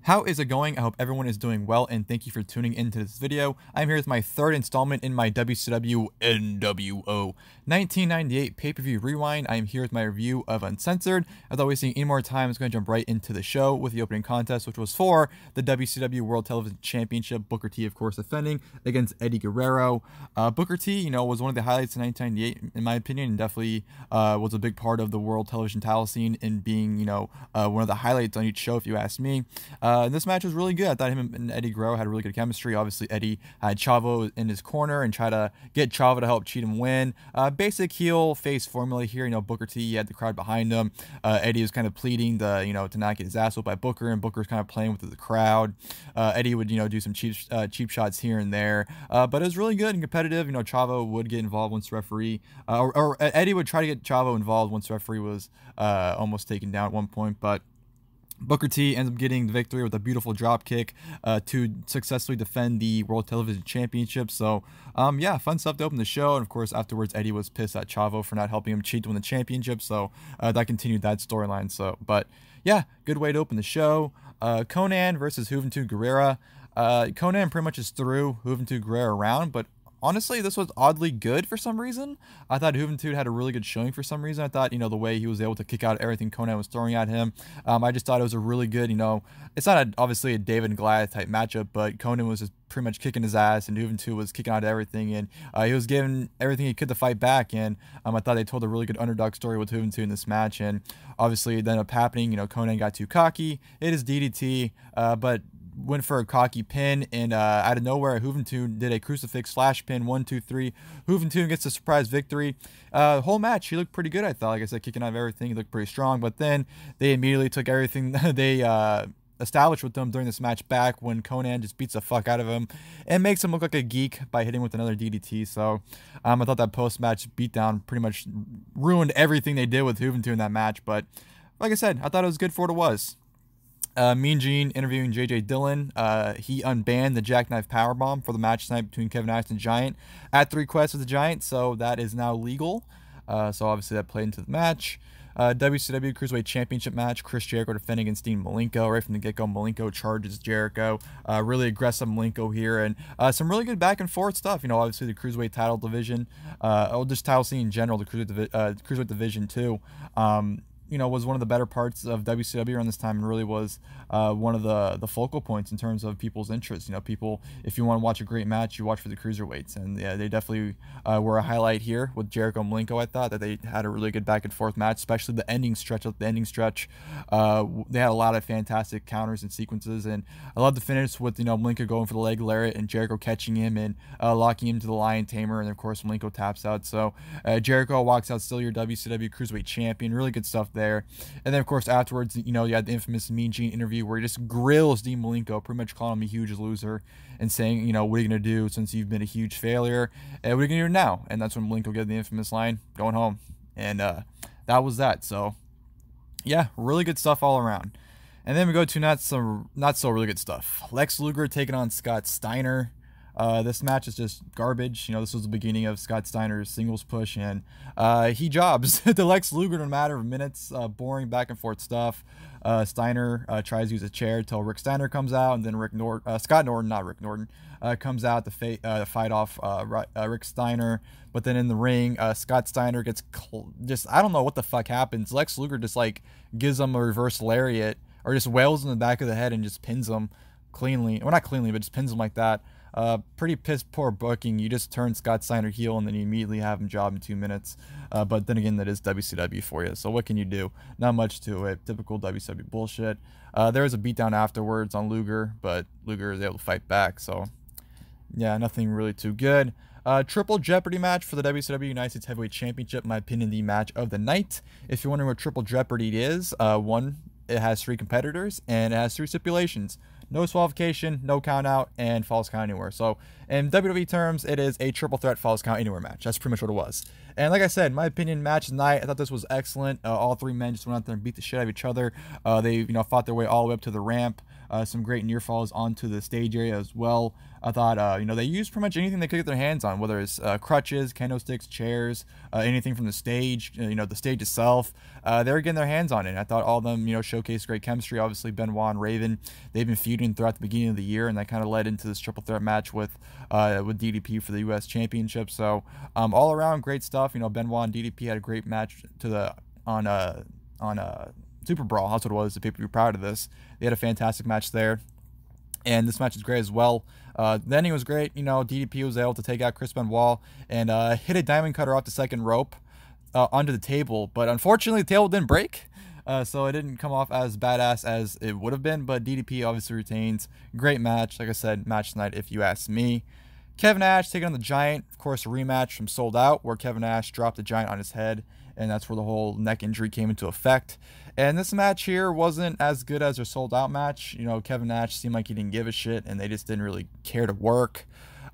How is it going? I hope everyone is doing well, and thank you for tuning into this video. I'm here with my third installment in my WCW nWo 1998 pay-per-view rewind. I am here with my review of Uncensored. Without wasting any more time, I'm just going to jump right into the show with the opening contest, which was for the WCW World Television Championship. Booker T, of course, defending against Eddie Guerrero. Booker T, was one of the highlights of 1998, in my opinion, and definitely was a big part of the World Television title scene and being, one of the highlights on each show, if you ask me. This match was really good. I thought him and Eddie Guerrero had really good chemistry. Obviously, Eddie had Chavo in his corner and tried to get Chavo to help cheat him win. Basic heel face formula here. Booker T had the crowd behind him. Eddie was kind of pleading to not get his ass whooped by Booker, and Booker's kind of playing with the crowd. Eddie would do some cheap shots here and there, but it was really good and competitive. Chavo would get involved once the referee, or Eddie would try to get Chavo involved once the referee was almost taken down at one point, but Booker T ends up getting the victory with a beautiful drop kick to successfully defend the World Television Championship. So, yeah, fun stuff to open the show. And, of course, afterwards, Eddie was pissed at Chavo for not helping him cheat to win the championship. So, that continued that storyline. So, but, yeah, good way to open the show. Konnan versus Juventud Guerrera. Konnan pretty much is through Juventud Guerrera around, but honestly, this was oddly good for some reason. I thought Juventud had a really good showing for some reason. I thought, the way he was able to kick out everything Konnan was throwing at him. I just thought it was a really good, it's not obviously a David and Goliath type matchup, but Konnan was just pretty much kicking his ass, and Juventud was kicking out everything, and he was giving everything he could to fight back. And I thought they told a really good underdog story with Juventud in this match, and obviously it ended up happening. Konnan got too cocky. It is DDT, but went for a cocky pin, and out of nowhere, Juventud did a crucifix flash pin, 1, 2, 3. Juventud gets a surprise victory. Whole match, he looked pretty good, I thought. Like I said, kicking out of everything, he looked pretty strong, but then they immediately took everything they established with them during this match back when Konnan just beats the fuck out of him and makes him look like a geek by hitting with another DDT. So I thought that post-match beatdown pretty much ruined everything they did with Juventud in that match, but like I said, I thought it was good for what it was. Mean Gene interviewing J.J. Dillon. He unbanned the jackknife powerbomb for the match tonight between Kevin Nash and Giant at the request of the Giant, so that is now legal. So obviously that played into the match. WCW Cruiserweight Championship match. Chris Jericho defending against Malenko. Right from the get-go, Malenko charges Jericho. Really aggressive Malenko here, and some really good back and forth stuff. Obviously the Cruiserweight title division, or just title scene in general, the Cruiserweight division too. Was one of the better parts of WCW around this time, and really was one of the focal points in terms of people's interest. People, if you want to watch a great match, you watch for the Cruiserweights, and yeah, they definitely were a highlight here with Jericho and Malenko. I thought that they had a really good back and forth match, especially the ending stretch. They had a lot of fantastic counters and sequences, and I love the finish with Malenko going for the leg lariat and Jericho catching him and locking him to the Lion Tamer, and of course Malenko taps out. So Jericho walks out still your WCW Cruiserweight champion. Really good stuff there. And then of course afterwards, you had the infamous Mean Gene interview where he just grills Dean Malenko, pretty much calling him a huge loser and saying, what are you gonna do since you've been a huge failure, and what are you gonna do now? And that's when Malenko gave the infamous line, going home. And that was that. So yeah, really good stuff all around. And then we go to not so really good stuff. Lex Luger taking on Scott Steiner. This match is just garbage. This was the beginning of Scott Steiner's singles push, and he jobs to Lex Luger in a matter of minutes. Boring back and forth stuff. Steiner tries to use a chair until Rick Steiner comes out, and then Scott Norton, not Rick Norton, comes out to fight off Rick Steiner. But then in the ring, Scott Steiner gets I don't know what the fuck happens. Lex Luger just gives him a reverse lariat, or just wails in the back of the head and just pins him cleanly. Well, not cleanly, but just pins him like that. Pretty piss poor booking. You just turn Scott Steiner heel and then you immediately have him job in 2 minutes. But then again, that is WCW for you. So what can you do? Not much to it. Typical WCW bullshit. There was a beatdown afterwards on Luger, but Luger is able to fight back. So yeah, nothing really too good. Triple Jeopardy match for the WCW United States Heavyweight Championship. In my opinion, the match of the night. If you're wondering what Triple Jeopardy is, one, it has 3 competitors and it has 3 stipulations. No disqualification, no count out, and falls count anywhere. So in WWE terms, it is a triple threat falls count anywhere match. That's pretty much what it was. And like I said, in my opinion, match tonight, I thought this was excellent. All 3 men just went out there and beat the shit out of each other. They fought their way all the way up to the ramp. Some great near falls onto the stage area as well. I thought, you know, they used pretty much anything they could get their hands on, whether it's crutches, kendo sticks, chairs, anything from the stage, you know, the stage itself. They were getting their hands on it. I thought all of them, you know, showcased great chemistry. Obviously, Benoit and Raven, they've been feuding throughout the beginning of the year, and that kind of led into this triple threat match with DDP for the U.S. Championship. So all around great stuff. You know, Benoit and DDP had a great match on Super Brawl. That's what it was. The people were proud of this. They had a fantastic match there. And this match is great as well. The ending was great. You know, DDP was able to take out Chris Benoit and hit a diamond cutter off the second rope onto the table. But unfortunately, the table didn't break. So it didn't come off as badass as it would have been. But DDP obviously retains. Great match. Like I said, match tonight if you ask me. Kevin Nash taking on the Giant. Of course, a rematch from Sold Out where Kevin Nash dropped the Giant on his head. And that's where the whole neck injury came into effect. And this match here wasn't as good as their Sold Out match. You know, Kevin Nash seemed like he didn't give a shit, and they just didn't really care to work.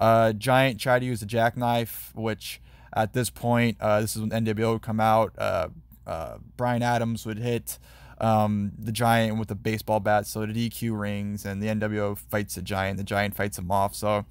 Giant tried to use the jackknife, which at this point, this is when nWo would come out. Brian Adams would hit the Giant with a baseball bat, so the DQ rings, and the nWo fights the Giant. The Giant fights him off. So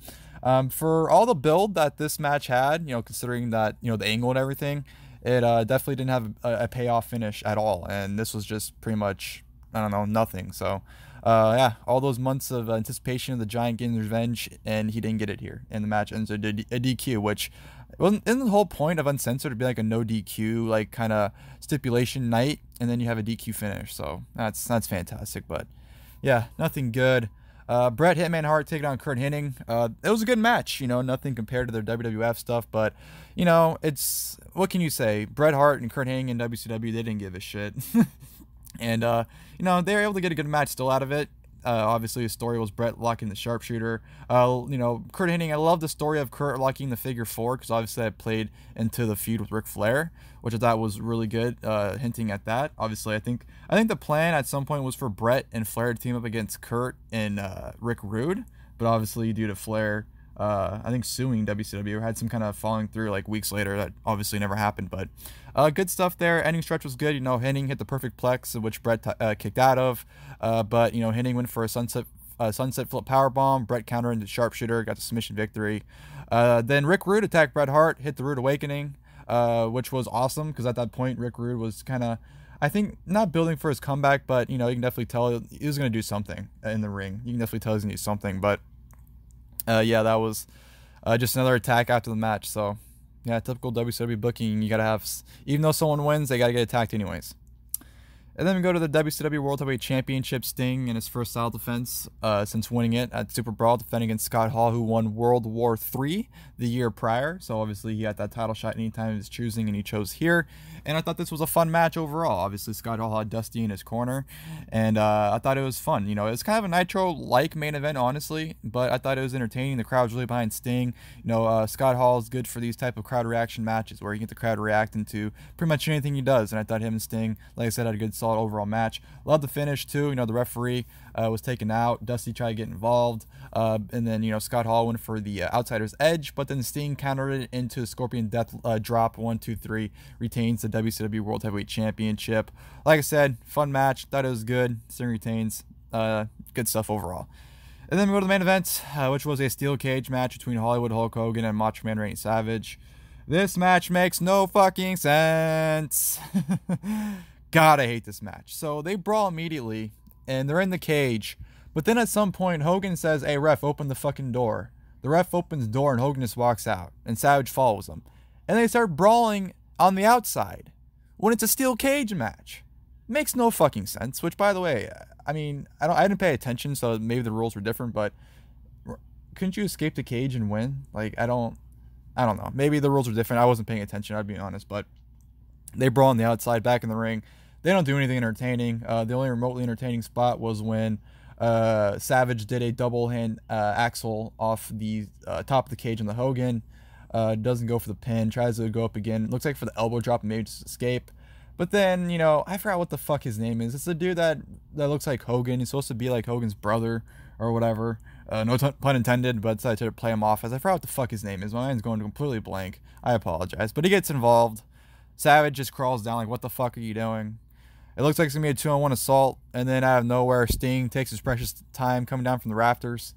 for all the build that this match had, you know, considering that, you know, the angle and everything, it definitely didn't have a payoff finish at all, and this was just pretty much, I don't know, nothing. So yeah, all those months of anticipation of the Giant getting revenge, and he didn't get it here, and the match ends with a DQ, which isn't the whole point of Uncensored to be like a no DQ like kind of stipulation night, and then you have a DQ finish. So that's fantastic. But yeah, nothing good. Bret Hitman Hart taking on Curt Hennig. It was a good match, you know, nothing compared to their WWF stuff, but, you know, it's, what can you say? Bret Hart and Curt Hennig in WCW, they didn't give a shit. And, you know, they were able to get a good match still out of it. Obviously, the story was Bret locking the sharpshooter. You know, Curt Hennig, I love the story of Curt locking the figure four, because obviously that played into the feud with Ric Flair, which I thought was really good, hinting at that. Obviously, I think the plan at some point was for Bret and Flair to team up against Curt and Rick Rude, but obviously due to Flair, I think suing WCW, had some kind of falling through like weeks later. That obviously never happened, but good stuff there. Ending stretch was good. You know, Hennig hit the perfect plex, which Bret kicked out of, but, you know, Hennig went for a sunset flip powerbomb. Bret countered into sharpshooter, got the submission victory. Then Rick Rude attacked Bret Hart, hit the Rude Awakening, which was awesome, because at that point Rick Rude was kind of, I think, not building for his comeback, but, you know, you can definitely tell he was going to do something in the ring. You can definitely tell he's going to do something, but yeah, that was just another attack after the match. So yeah, typical WCW booking. You gotta have, even though someone wins, they gotta get attacked anyways. And then we go to the WCW World Heavyweight Championship. Sting in his first title defense since winning it at Super Brawl, defending against Scott Hall, who won World War III the year prior. So obviously he had that title shot anytime of his choosing, and he chose here. And I thought this was a fun match overall. Obviously Scott Hall had Dusty in his corner, and I thought it was fun. You know, it was kind of a Nitro-like main event, honestly, but I thought it was entertaining. The crowd was really behind Sting. You know, Scott Hall is good for these type of crowd reaction matches where you get the crowd reacting to pretty much anything he does. And I thought him and Sting, like I said, had a good solid overall match. Love the finish too. You know, the referee was taken out. Dusty tried to get involved, and then, you know, Scott Hall went for the outsider's edge, but then Sting countered it into a Scorpion Death drop. 1, 2, 3, retains the WCW World Heavyweight Championship. Like I said, fun match. Thought it was good. Sting retains. Good stuff overall. And then we go to the main event, which was a steel cage match between Hollywood Hulk Hogan and Macho Man Randy Savage. This match makes no fucking sense. God, I hate this match. So they brawl immediately, and they're in the cage. But then at some point, Hogan says, "Hey, ref, open the fucking door." The ref opens the door, and Hogan just walks out, and Savage follows him. And they start brawling on the outside when it's a steel cage match. Makes no fucking sense. Which, by the way, I mean, I didn't pay attention, so maybe the rules were different. But couldn't you escape the cage and win? Like, I don't know. Maybe the rules were different. I wasn't paying attention, I'd be honest. But they brawl on the outside, back in the ring. They don't do anything entertaining. The only remotely entertaining spot was when Savage did a double hand axle off the top of the cage on the Hogan. Doesn't go for the pin. Tries to go up again. Looks like for the elbow drop and maybe just escape. But then, you know, I forgot what the fuck his name is. It's a dude that looks like Hogan. He's supposed to be like Hogan's brother or whatever. No pun intended, but decided to play him off as, I forgot what the fuck his name is. My mind's going completely blank. I apologize. But he gets involved. Savage just crawls down like, what the fuck are you doing? It looks like it's going to be a 2-on-1 assault, and then out of nowhere, Sting takes his precious time coming down from the rafters.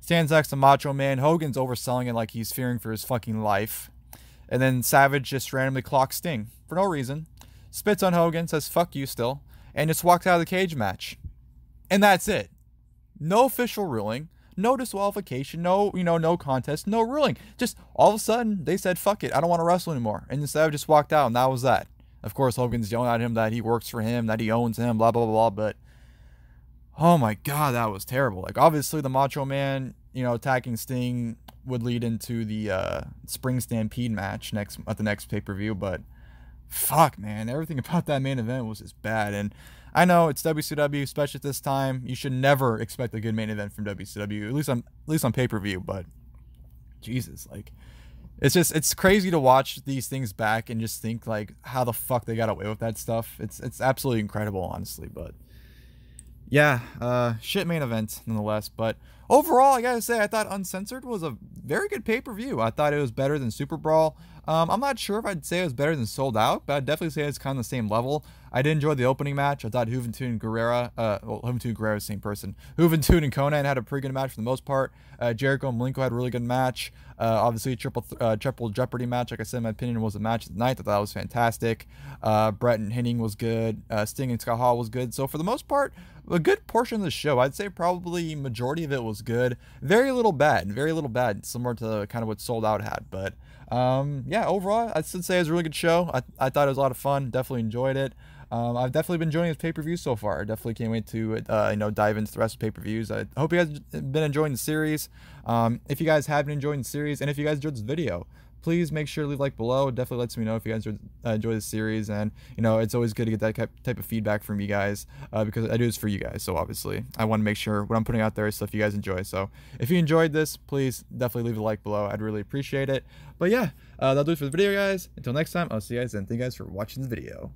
Stands next to Macho Man. Hogan's overselling it like he's fearing for his fucking life. And then Savage just randomly clocks Sting for no reason. Spits on Hogan, says fuck you still, and just walks out of the cage match. And that's it. No official ruling, no disqualification, no contest, no ruling. Just all of a sudden, they said fuck it, I don't want to wrestle anymore. And then Savage just walked out, and that was that. Of course, Hogan's yelling at him that he works for him, that he owns him, blah, blah, blah, but oh my god, that was terrible. Like, obviously, the Macho Man, attacking Sting would lead into the Spring Stampede match at the next pay-per-view, but fuck, man, everything about that main event was just bad. And I know it's WCW, especially at this time. You should never expect a good main event from WCW, at least on pay-per-view, but Jesus, like, it's crazy to watch these things back and just think, like, how the fuck they got away with that stuff. It's absolutely incredible, honestly, but yeah, shit main event nonetheless. But overall, I gotta say, I thought Uncensored was a very good pay-per-view. I thought it was better than Super Brawl. I'm not sure if I'd say it was better than Sold Out, but I'd definitely say it's kind of the same level. I did enjoy the opening match. I thought Juventud and Guerrera, Juventud and Guerrera, same person. Juventud and Conan had a pretty good match for the most part. Jericho and Malenko had a really good match. Obviously, triple Jeopardy match, like I said, in my opinion, was the match of the night. I thought that was fantastic. Bret and Hennig was good. Sting and Scott Hall was good. So for the most part, a good portion of the show, I'd say probably majority of it was good. Very little bad, similar to kind of what Sold Out had. But yeah, overall, I'd still say it was a really good show. I thought it was a lot of fun. Definitely enjoyed it. I've definitely been enjoying this pay-per-view so far. I definitely can't wait to dive into the rest of pay-per-views. I hope you guys have been enjoying the series. If you guys have been enjoying the series, and if you guys enjoyed this video, please make sure to leave a like below. It definitely lets me know if you guys enjoy the series, and it's always good to get that type of feedback from you guys, because I do this for you guys. So obviously, I want to make sure what I'm putting out there is stuff you guys enjoy. So if you enjoyed this, please definitely leave a like below. I'd really appreciate it. But yeah, that'll do it for the video, guys. Until next time, I'll see you guys, and thank you guys for watching the video.